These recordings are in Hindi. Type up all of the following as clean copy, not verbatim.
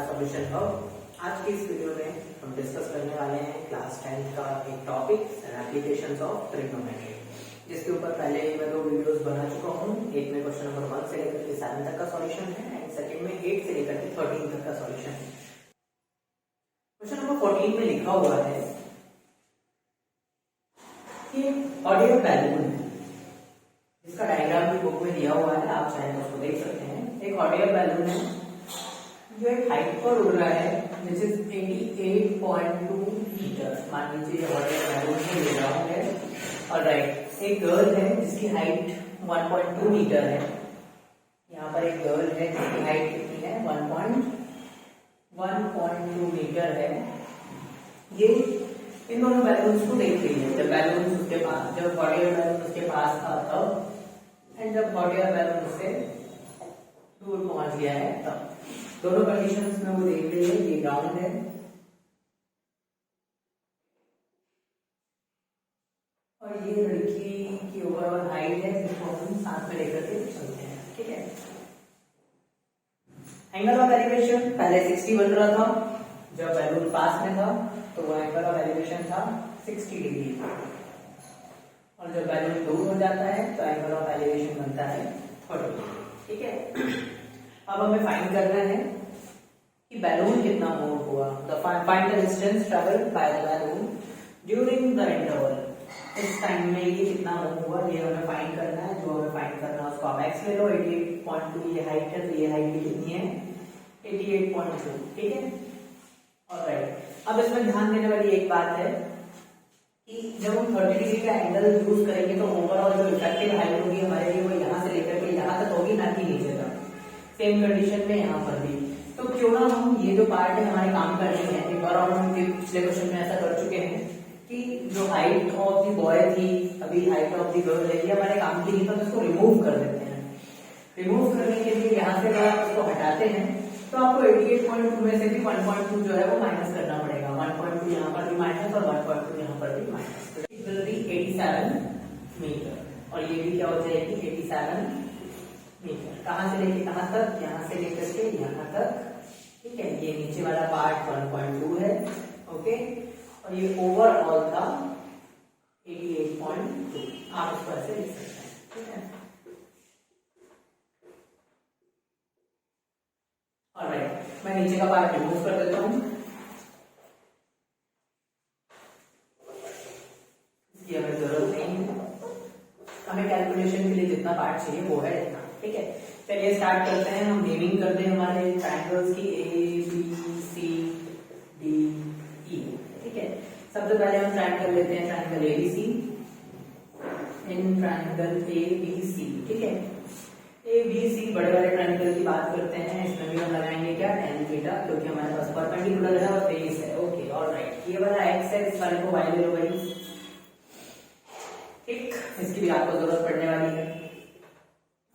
Solution hub. आज की इस वीडियो में हम डिस्कस करने वाले हैं क्लास 10 का एक टॉपिक एप्लीकेशंस ऑफ ट्रिग्नोमेट्री, जिसके ऊपर पहले मैं 2 वीडियोस बना चुका हूँ। एक में क्वेश्चन नंबर 1 से लेकर के 7 तक का सॉल्यूशन है एंड सेकंड में 8 से लेकर के 13 तक का सॉल्यूशन है। क्वेश्चन नंबर 14 में लिखा हुआ है कि ऑडियो बैलून है, इसका डायग्राम भी बुक में दिया हुआ है, आप चाहे तो उसको देख सकते हैं। एक हॉट एयर बैलून है जो एक हाइट पर उड़ रहा है विच इज 88.2 मीटर। मान लीजिए हॉट एयर बैलून से ले रहा है और राइट एक गर्ल है जिसकी हाइट 1.2 मीटर है। यहाँ पर एक गर्ल है जिसकी हाइट कितनी है 1.2 मीटर है। ये इन दोनों बैलून्स को देख रही है। जब बैलून उसके पास, जब हॉट एयर बैलून उसके पास था तब एंड जब हॉट एयर बैलून उससे दूर पहुंच गया है तब। दोनों कंडीशंस में वो देख रही है। ये ग्राउंड है और ये लड़की की ओवरऑल हाइट है जिसको हम साथ में लेकर के चलते हैं। ठीक है, एंगल ऑफ एलिवेशन पहले 60 बन रहा था, जब बैलून पास में था तो वो एंगल ऑफ एलिवेशन था 60 डिग्री, और जब बैलून दूर हो जाता है तो एंगल ऑफ एलिवेशन बनता है 30 डिग्री। ठीक है, अब हमें फाइंड करना है कि बैलून कितना मूव हुआ। Find the distance travelled by the balloon during the interval. इस टाइम में ये कितना मूव हुआ ये हमें फाइंड करना है। जो हमें फाइंड करना है उसको आप x ले लो। 88.2 ये हाइट है तो ये हाइट भी कितनी है 88.2। ठीक है, ऑलराइट। अब इसमें ध्यान देने वाली एक बात है कि जब हम 30 डिग्री का एंगल यूज करेंगे तो ओवरऑल जो इफेक्टिव हाइट होगी हमारे लिए वो यहाँ से लेकर के यहाँ तक होगी, ना कि नीचे तक। सेम कंडीशन में यहाँ पर भी। तो क्यों ना हम ये जो पार्ट है हमारे काम करनी है। एक बार हम पिछले क्वेश्चन में ऐसा कर चुके हैं कि जो हाइट ऑफ द बॉय थी, अभी हाइट ऑफ द गर्ल है, ये हमारे काम की नहीं, तो इसको रिमूव कर देते हैं। रिमूव करने के लिए यहाँ से अगर इसको हटाते हैं तो आपको 88.2 में से भी 1.2 जो है वो माइनस करना पड़ेगा। 1.2 यहाँ पर भी माइनस और 1.2 यहाँ पर भी minus. It will be 87 metre और ये भी क्या हो जाएगी 87 मीटर। कहां से लेके कहां तक? यहाँ से लेकर के यहाँ तक। ठीक है, ये नीचे वाला पार्ट 1.2 है। ओके, और ये ओवरऑल था 88.2। आप इसको ऐसे लिख सकते हैं। ठीक है, ऑलराइट। मैं नीचे का पार्ट रिमूव कर देता हूं। इसकी हमें जरूरत नहीं है, हमें कैलकुलेशन के लिए जितना पार्ट चाहिए वो है इतना। ठीक है, चलिए स्टार्ट करते हैं। हम नेमिंग करते हैं हमारे ट्रायंगल्स की A B C D E। ठीक है, सबसे पहले हम ट्रायंगल लेते हैं, triangle ABC। In triangle ABC, ठीक है, ABC बड़े वाले ट्रायंगल की बात करते हैं। इसमें भी हम लगाएंगे क्या tan थीटा, क्योंकि हमारे पास परपेंडिकुलर है और बेस है। Okay, alright. ये वाला x है, इस वाले को y ले लो भाई। ठीक, इसकी भी आपको जरूरत पड़ने वाली है।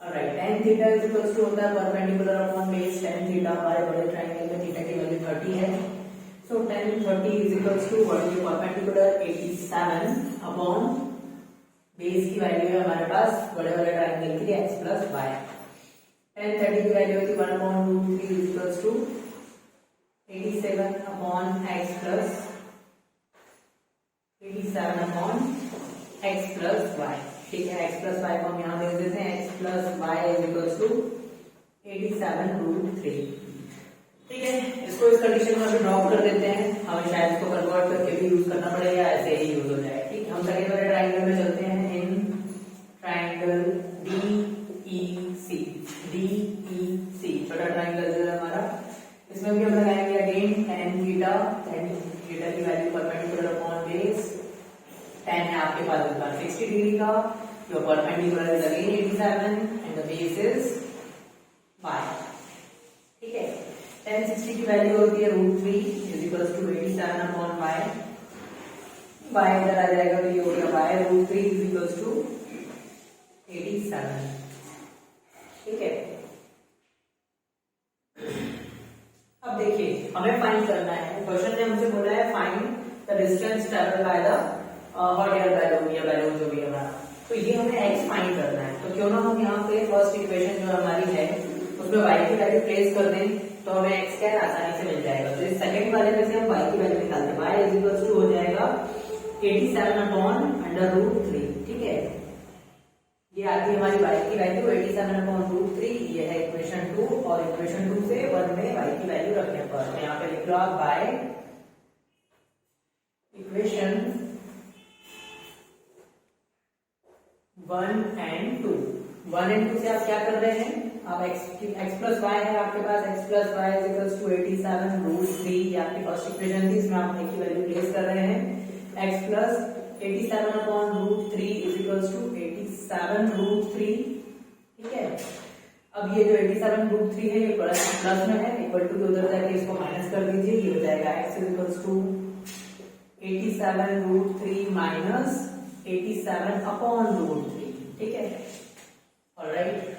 Alright, tan theta is equal to होता है perpendicular upon base. tan theta हमारे बड़े ट्रायंगल में थीटा की वैल्यू 30 है, so tan 30 is equal to what is perpendicular 87 upon base की वैल्यू है हमारे पास बड़े वाले ट्रायंगल के लिए x प्लस y। tan 30 की वैल्यू होती है 1/√3 is equal to 87 upon x plus 87 upon x plus y। ठीक है, x प्लस y को हम यहाँ दे देते हैं, x plus y is equal to 87√3। ठीक है, इसको इस कंडीशन में अभी ड्रॉप कर देते हैं। हमें शायद इसको कन्वर्ट करके भी यूज करना पड़ेगा, ऐसे ही यूज हो जाए। ठीक, हम सेकंड वाले ट्रायंगल में चलते हैं। इन ट्रायंगल DEC, DEC छोटा ट्रायंगल जो है हमारा, इसमें भी हम लगाएंगे again tan theta. tan theta की value perpendicular upon base. tan है आपके पास इस बार 60 डिग्री का, your perpendicular is again 87 and the base is y। ठीक है, tan 60 की वैल्यू होती है √3 is equals to 87 upon y। y इधर आ जाएगा तो ये हो गया y √3 is equals to 87। ठीक है, अब देखिए हमें फाइंड करना है। क्वेश्चन ने हमसे बोला है find the distance travelled by the hot air balloon या बैलून जो भी हमारा। तो ये हमें x फाइंड करना है। तो क्यों ना हम यहाँ पे फर्स्ट इक्वेशन जो हमारी है उसमें y की वैल्यू प्लेस कर दें तो हमें x क्या आसानी से मिल जाएगा। तो इस सेकंड वाले में से हम y की वैल्यू निकालते हैं। y इज इक्वल टू हो जाएगा 87 अपॉन अंडर रूट 3, ठीक है। ये आती है हमारी y की वैल्यू 87 अपॉन रूट 3, ये है इक्वेशन 2, और इक्वेशन 2 से 1 में y की वैल्यू रखने पर तो यहाँ पे लिख लो आप बाय इक्वेशन 1 एंड 2। 1 एंड 2 से आप क्या कर रहे हैं, आप x प्लस वाई है आपके पास, x plus y is equals to 87 root 3, ये आपकी फर्स्ट इक्वेशन थी, इसमें आप y की वैल्यू प्लेस कर रहे हैं। x plus 87 upon root 3 is equals to 87 root 3, ठीक है। अब ये जो 87 रूट 3 है ये प्लस में है, इक्वल टू उधर जाके इसको माइनस कर दीजिए, ये हो जाएगा x is equals to 87 root 3 minus 87 upon root 3, ठीक है। ऑलराइट,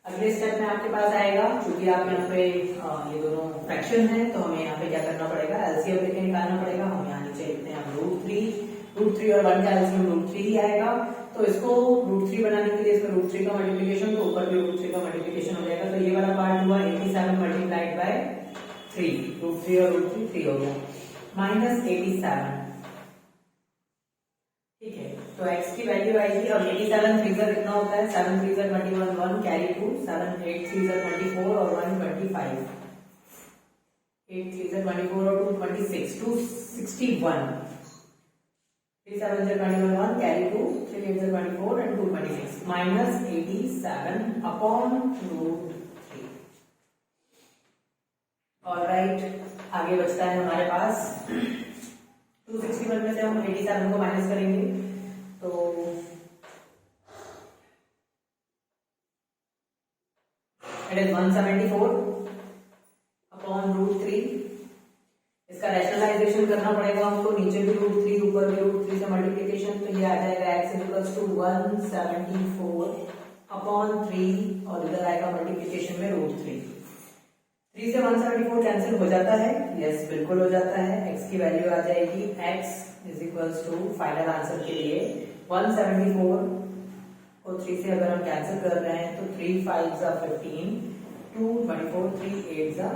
अगले स्टेप में आपके पास आएगा, क्योंकि आप यहाँ पे ये दोनों फ्रैक्शन है तो हमें यहाँ पे क्या करना पड़ेगा, एलसीएम लेके निकालना पड़ेगा। हम यहाँ नीचे लिखते हैं रूट 3 और 1 का एलसीएम रूट 3 ही आएगा, तो इसको रूट 3 बनाने के लिए इसमें रूट 3 का मल्टीप्लिकेशन, तो ऊपर भी रूट 3 का मल्टीप्लिकेशन हो जाएगा। तो ये वाला पार्ट हुआ 87 मल्टीप्लाइड बाय 3, रूट 3 और रूट 3 हो गया, माइनस 87, ठीक है। तो x की वैल्यू आएगी, अब 87 3 कितना होता है, 7 3 21, 1 कैरी 2, 7 8 3 24 और 1 25, 8 3 24 और 2 26, 261, 3 7 21, 1 carry 2, 3 8 24 and 2 26, minus 87 upon root 3। Alright, आगे बचता है हमारे पास 261 में से हम 87 को माइनस करेंगे, तो इट इज 174 अपॉन रूट 3। इसका रैशनलाइजेशन करना पड़ेगा हमको, नीचे भी रूट 3 ऊपर भी रूट 3 से मल्टीप्लिकेशन, तो ये आ जाएगा x इक्वल्स टू 174 अपॉन 3 और इधर आएगा मल्टीप्लिकेशन में रूट 3। 3 से 174 कैंसिल हो जाता है, यस बिल्कुल हो जाता है। x की वैल्यू आ जाएगी x is equals to final answer के लिए 174 और 3 से अगर हम कैंसिल कर रहे हैं तो 3 5 जा 15, 2 24, 3 8 जा,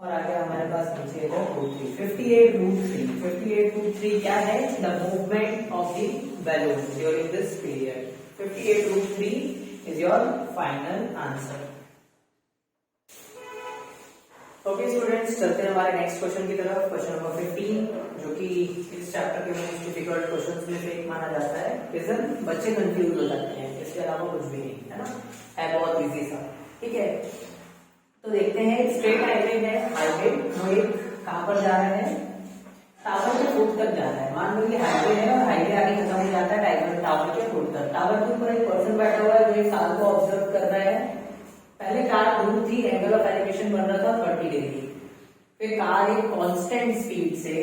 और आगे हमारे पास नीचे है रूट 3, 58 रूट 3। 58 रूट 3 क्या है, the movement of the balloon during this period. 58 root 3 is your final answer. Okay students, चलते हैं हमारे नेक्स्ट क्वेश्चन की तरफ, क्वेश्चन नंबर 15, जो कि इस चैप्टर के मोस्ट डिफिकल्ट क्वेश्चंस में से एक माना जाता है। रीजन, बच्चे कंफ्यूज हो जाते हैं, इसके अलावा कुछ भी नहीं है ना, है बहुत इजी सा, ठीक है। तो देखते हैं, स्ट्रेट हाईवे है, हाईवे वो एक कहां पर जा रहा है, टावर के फुट तक जा रहा है। मान लो ये हाईवे है और हाईवे आगे खत्म हो जाता है डायगोनल टावर के फुट तक। टावर के ऊपर एक पर्सन बैठा हुआ है जो एक कार को ऑब्जर्व कर रहा है। पहले कार दूर थी, एंगल ऑफ एलिवेशन बन रहा था 30 डिग्री, फिर कार एक कांस्टेंट स्पीड से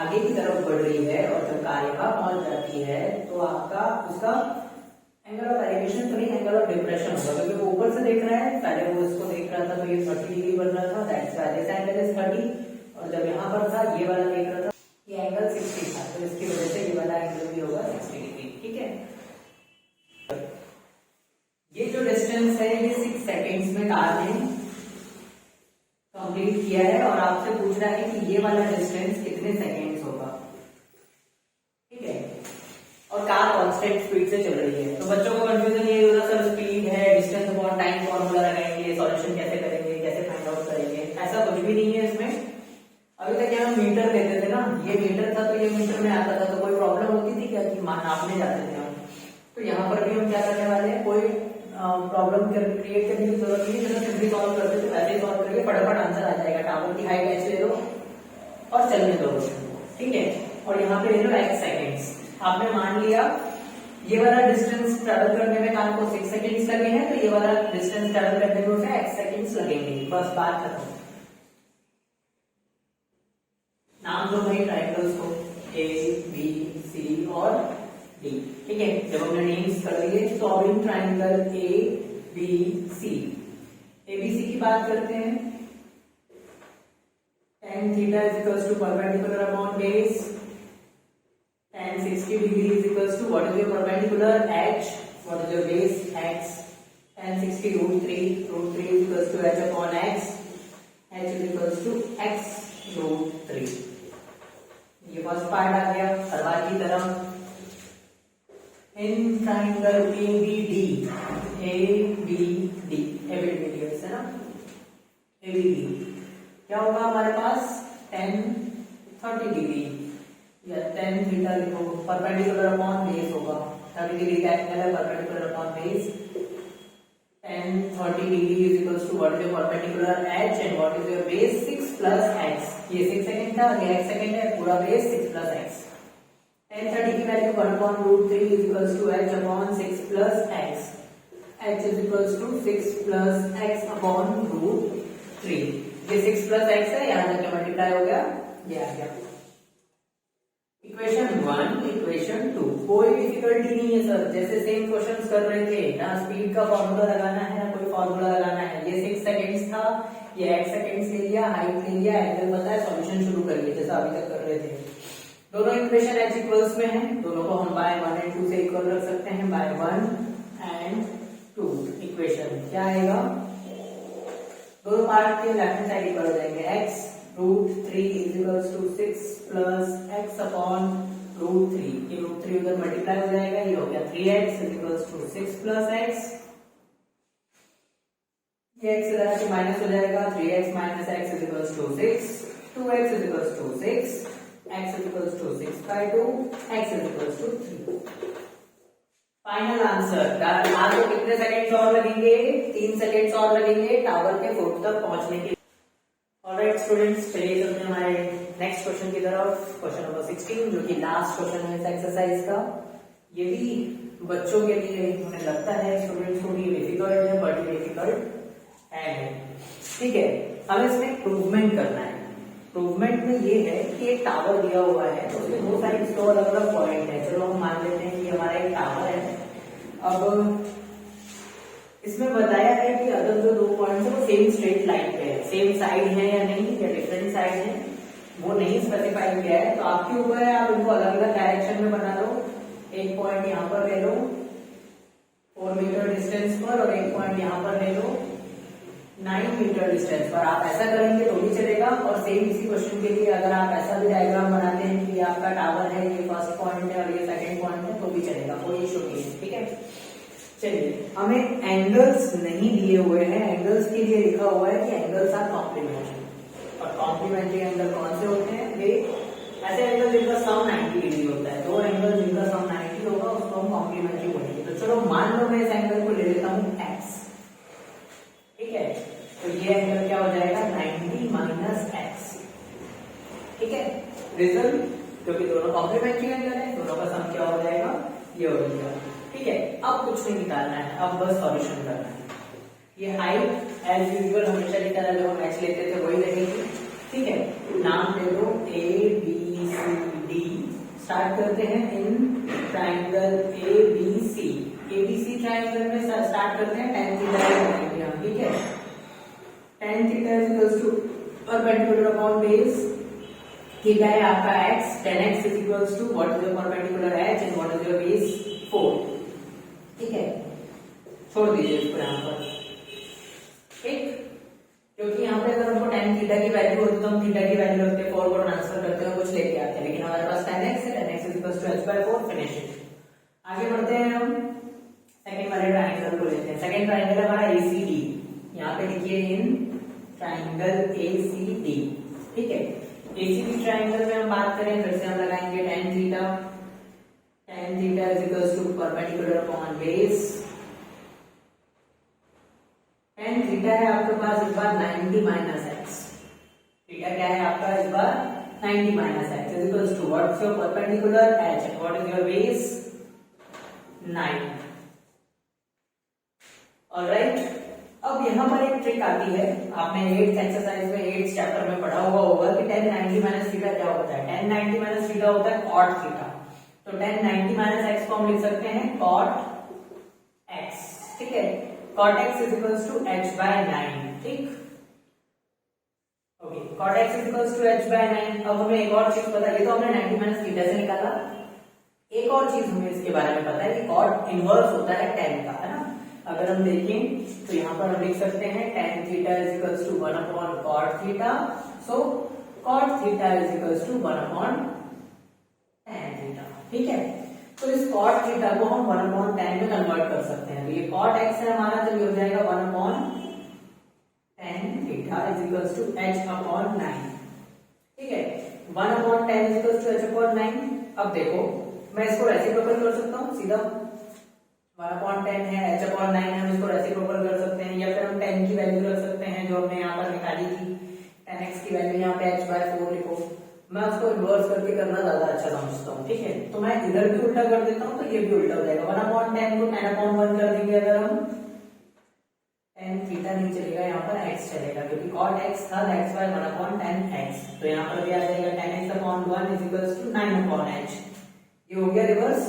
आगे की तरफ बढ़ रही है और जब कार यहाँ पहुंच जाती है तो आपका उसका एंगल ऑफ एलिवेशन तो नहीं, एंगल ऑफ डिप्रेशन होगा, क्योंकि वो ऊपर से देख रहा है, पहले वो इसको देख रहा था तो ये 30 डिग्री बन रहा था, that's why this angle is 30, और जब यहाँ पर था ये वाला देख रहा था ये एंगल 60 था, तो इसकी वजह से ये वाला एंगल भी होगा 60 डिग्री, ठीक है। ये जो डिस्टेंस है ये 6 सेकेंड्स में कार ने कंप्लीट किया है, और आपसे पूछ रहा है कि ये वाला डिस्टेंस कितने सेकेंड्स होगा, ठीक है। और कार कांस्टेंट स्पीड से चल रही है, तो बच्चों को कंफ्यूजन ये होगा सर स्पीड है, डिस्टेंस अपॉन टाइम फॉर्मूला लगाएंगे, सॉल्यूशन कैसे करेंगे, कैसे फाइंड आउट करेंगे, ऐसा कुछ भी नहीं है इसमें। अभी तक यहाँ मीटर लेते थे ना, ये मीटर था तो ये मीटर में आता था, तो कोई प्रॉब्लम होती थी क्या कि नापने जाते थे हम, तो यहाँ पर भी हम क्या करने वाले हैं, कोई प्रॉब्लम क्रिएट करने की जरूरत नहीं है, जैसे सिंपली सॉल्व करते थे वैसे ही सॉल्व करके फटाफट आंसर आ जाएगा। टावर की हाइट ऐसे ले लो और चलने दो, ठीक है। और यहाँ पे ले लो x सेकेंड्स, आपने मान लिया ये वाला डिस्टेंस ट्रेवल करने में कार को 6 सेकेंड्स लगे हैं, तो ये वाला डिस्टेंस ट्रेवल करने में उसे x सेकेंड्स लगेंगे, बस बात खत्म। नाम दो भाई ट्रायंगल्स को A B C और D, ठीक है। जब हमने नेम्स कर दिए तो अब in triangle A B C, ABC की बात करते हैं। tan theta is equals to perpendicular upon base, tan 60 degree is equals to what is your perpendicular H, what is your base X, tan 60 √3, √3 is equals to h upon x, h is equals to x √3. ये फर्स्ट पार्ट आ गया। हर बार की तरह इन ट्राइंगल ABD, ABD है ना, ABD क्या होगा हमारे पास tan 30 डिग्री या tan थीटा लिखो, परपेंडिकुलर अपॉन बेस होगा। 30 डिग्री का एंगल है, perpendicular upon base, tan 30 degree is equals to what is your perpendicular h and what is your base 6 plus x। ये 6 सेकंड था, ये x सेकंड है, पूरा बेस 6 प्लस x। tan 30 की value 1/√3 is equals to h upon 6 plus x। h is equals to 6 plus x upon √3। ये 6 प्लस x है, यहां तक मल्टीप्लाई हो गया, ये आ गया। इक्वेशन 1, इक्वेशन 2, कोई डिफिकल्टी नहीं है सर, जैसे सेम क्वेश्चंस कर रहे थे ना। स्पीड का फॉर्मूला लगाना है ना कोई फॉर्मूला लगाना है। ये 6 सेकंड्स था, ये x सेकंड्स ले लिया, हाइट ले लिया, एंगल पता है, सॉल्यूशन शुरू करिए जैसा अभी तक कर रहे थे। दोनों इक्वेशन h इक्वल्स में है, दोनों को हम बाय 1 एंड 2 से इक्वल रख सकते हैं। बाय 1 एंड 2 इक्वेशन क्या आएगा, दोनों पार्ट के लेफ्ट साइड इक्वल हो जाएंगे। x √3 is equals to 6 plus x upon √3। ये √3 उधर मल्टीप्लाई हो जाएगा, ये हो गया 3x is equals to 6 plus x। ये x इधर से माइनस हो जाएगा, 3x minus x is equals to 6, 2x is equals to 6, x is equals to 6/2, x is equals to 3। Final answer. आपको कितने सेकंड्स और लगेंगे, 3 सेकंड्स और लगेंगे टावर के फुट तक पहुंचने के लिए। ऑलराइट स्टूडेंट्स, चलिए चलते हैं हमारे नेक्स्ट क्वेश्चन की तरफ। क्वेश्चन नंबर 16 जो कि लास्ट क्वेश्चन है इस एक्सरसाइज का। ये भी बच्चों के लिए मुझे लगता है स्टूडेंट्स को भी डिफिकल्ट है, बट डिफिकल्ट है। ठीक है, हमें इसमें इम्प्रूवमेंट करना है। इम्प्रूवमेंट में ये है कि एक टावर दिया हुआ है, तो उसमें बहुत सारे इसको अलग अलग पॉइंट है। चलो हम मान लेते हैं कि हमारा एक टावर है। अब इसमें बताया है कि अगर जो 2 पॉइंट्स है वो सेम स्ट्रेट लाइन पे है, सेम साइड है या नहीं, या डिफरेंट साइड है, वो नहीं स्पेसिफाई किया है। तो आपके ऊपर है, आप इनको अलग अलग डायरेक्शन में बना लो। एक पॉइंट यहाँ पर ले लो 4 मीटर डिस्टेंस पर, और एक पॉइंट यहाँ पर ले लो 9 मीटर डिस्टेंस पर। आप ऐसा करेंगे तो भी चलेगा। और सेम इसी क्वेश्चन के लिए अगर आप ऐसा भी डायग्राम बनाते हैं कि आपका टावर है, ये फर्स्ट पॉइंट है और ये सेकंड पॉइंट है, तो भी चलेगा, कोई इशू नहीं है। ठीक है, चलिए हमें एंगल्स नहीं दिए हुए हैं। एंगल्स के लिए लिखा हुआ है कि एंगल्स आर कॉम्प्लीमेंट्री। और कॉम्प्लीमेंट्री एंगल कौन से होते हैं, वे ऐसे एंगल जिनका सम 90 डिग्री होता है। 2 एंगल जिनका सम 90 होगा उसको हम कॉम्प्लीमेंट्री बोलेंगे। तो चलो मान लो मैं इस एंगल को ले लेता हूँ x। ठीक है, तो ये एंगल क्या हो जाएगा 90 माइनस x। ठीक है, रिजल्ट क्योंकि दोनों कॉम्प्लीमेंट्री एंगल है, दोनों का सम क्या हो जाएगा, ये हो जाएगा। ठीक है, अब कुछ नहीं निकालना है, अब बस सॉल्यूशन करना है। ये हाइट एज यूजुअल हमेशा की तरह जो हम एच लेते थे वही रहेगी। ठीक है, नाम ले लो ABCD। स्टार्ट करते हैं in triangle ABC। ABC triangle में स्टार्ट करते हैं tan थीटा बनाएंगे हम। ठीक है, tan theta is equals to perpendicular upon base, theta है आपका x, tan x is equals to what is the perpendicular h and what is the base 4। ठीक है, छोड़ दीजिए इसको यहाँ पर। ठीक, क्योंकि यहाँ पे अगर हमको tan थीटा की वैल्यू होती तो हम थीटा की वैल्यू रखते हैं, 4 को ट्रांसफर करते हैं, कुछ लेके आते हैं। लेकिन हमारे पास tan x है, tan x is equals to h/4। Finish. आगे बढ़ते हैं, हम सेकंड वाले ट्रायंगल को लेते हैं। सेकंड ट्रायंगल हमारा ACD। यहाँ पे लिखिए इन ट्रायंगल ACD। ठीक है, ACD ट्रायंगल में हम बात करें, फिर से हम लगाएंगे tan theta. tan theta is equals to perpendicular upon base. tan theta है आपके पास इस बार 90 माइनस x। थीटा क्या है आपका इस बार 90 minus x is equals to what is your perpendicular h and what is your base 9। Alright, अब यहाँ पर एक ट्रिक आती है। आपने 8th एक्सरसाइज में 8th चैप्टर में पढ़ा हुआ होगा कि tan 90 माइनस थीटा क्या होता है। tan 90 माइनस थीटा होता है cot थीटा। तो tan 90 माइनस x को हम लिख सकते हैं cot x। ठीक है, cot x is equals to h/9। ठीक, okay, cot x is equals to h/9। अब हमें एक और चीज पता है, तो हमने 90 माइनस थीटा से निकाला। एक और चीज हमें इसके बारे में पता है कि cot इनवर्स होता है tan का, है ना। अगर हम देखें तो यहाँ पर हम लिख सकते हैं tan theta is equals to 1 upon cot theta, so cot theta is equals to 1 upon tan theta. ठीक है, तो इस cot थीटा को हम 1 अपॉन tan में कन्वर्ट कर सकते हैं। तो ये cot x है हमारा, तो ये हो जाएगा 1 upon tan theta is equals to h upon 9। ठीक है, 1 upon tan is equals to h upon 9। अब देखो मैं इसको रेसिप्रोकल कर सकता हूँ सीधा, 1 अपॉन 10 है, h अपॉन 9 हम इसको रेसिप्रोकल कर सकते हैं, या फिर हम 10 की वैल्यू रख सकते हैं जो हमने यहाँ पर निकाली थी, 10x की वैल्यू यहाँ पे h/4 लिखो। मैं उसको इन्वर्स करके करना ज्यादा अच्छा समझता हूँ। ठीक है, तो मैं इधर भी उल्टा कर देता हूँ तो ये भी उल्टा हो जाएगा। 1 अपॉन 10 को 10 अपॉन 1 कर देंगे अगर हम, tan थीटा नहीं चलेगा, यहाँ पर x चलेगा क्योंकि cot x था, that's why 1 upon tan x। तो यहाँ पर भी आ जाएगा tan x upon 1 is equals to 9 upon h। ये हो गया रिवर्स।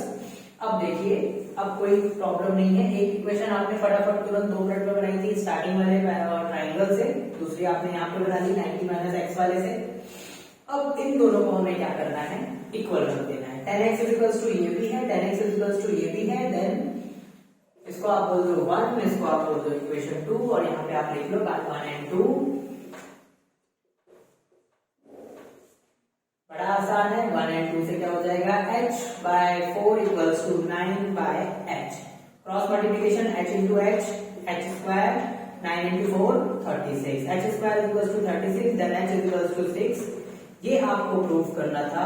अब देखिए, अब कोई प्रॉब्लम नहीं है, एक इक्वेशन आपने फटाफट तुरंत 2 मिनट में बनाई थी स्टार्टिंग वाले ट्राइंगल से, दूसरी आपने यहाँ पे बना ली 90 माइनस x वाले से। अब इन दोनों को हमें क्या करना है, इक्वल कर देना है। tan x is equals to ये भी है, tan x is equals to ये भी है, देन इसको आप बोल दो 1, इसको आप बोल दो इक्वेशन 2, और यहाँ पे आप लिख लो 1 एंड 2। बड़ा आसान है, 1 एंड 2 से क्या हो जाएगा, h/4 equals to 9/h। Cross multiplication h into h, h square 9 into 4 36, h square equals to 36, then h equals to 6। ये आपको प्रूव करना था।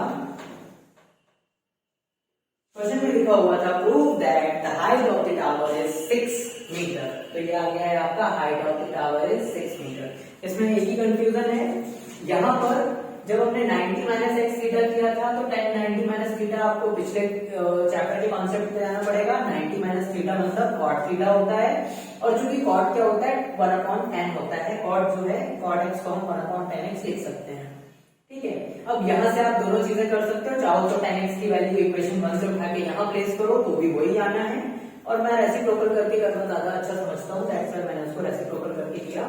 क्वेश्चन में लिखा हुआ था prove that the height of the tower is 6 metre. तो ये आ गया है आपका height of the tower is 6 metre. इसमें एक ही कंफ्यूजन है, यहाँ पर जब हमने 90 माइनस एक्स थीटा किया था तो tan 90 माइनस थीटा आपको पिछले चैप्टर के कॉन्सेप्ट पे जाना पड़ेगा। 90 माइनस थीटा मतलब cot थीटा होता है, और चूंकि cot क्या होता है, 1 अपॉन tan होता है। cot जो है cot x को हम 1 अपॉन tan x लिख सकते हैं। ठीक है, अब यहाँ से आप दोनों चीजें कर सकते हो, चाहो तो tan x की वैल्यू इक्वेशन 1 से उठा के यहाँ प्लेस करो तो भी वही आना है, और मैं रेसिप्रोकल करके करना ज्यादा अच्छा समझता हूँ, दैट्स व्हाई मैंने उसको रेसिप्रोकल करके किया।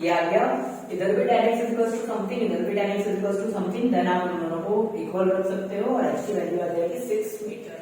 ये आ गया, इधर भी tan x equals to something, इधर भी tan x equals to something, then आप दोनों को इक्वल रख सकते हो और x की वैल्यू आ जाएगी 6 मीटर।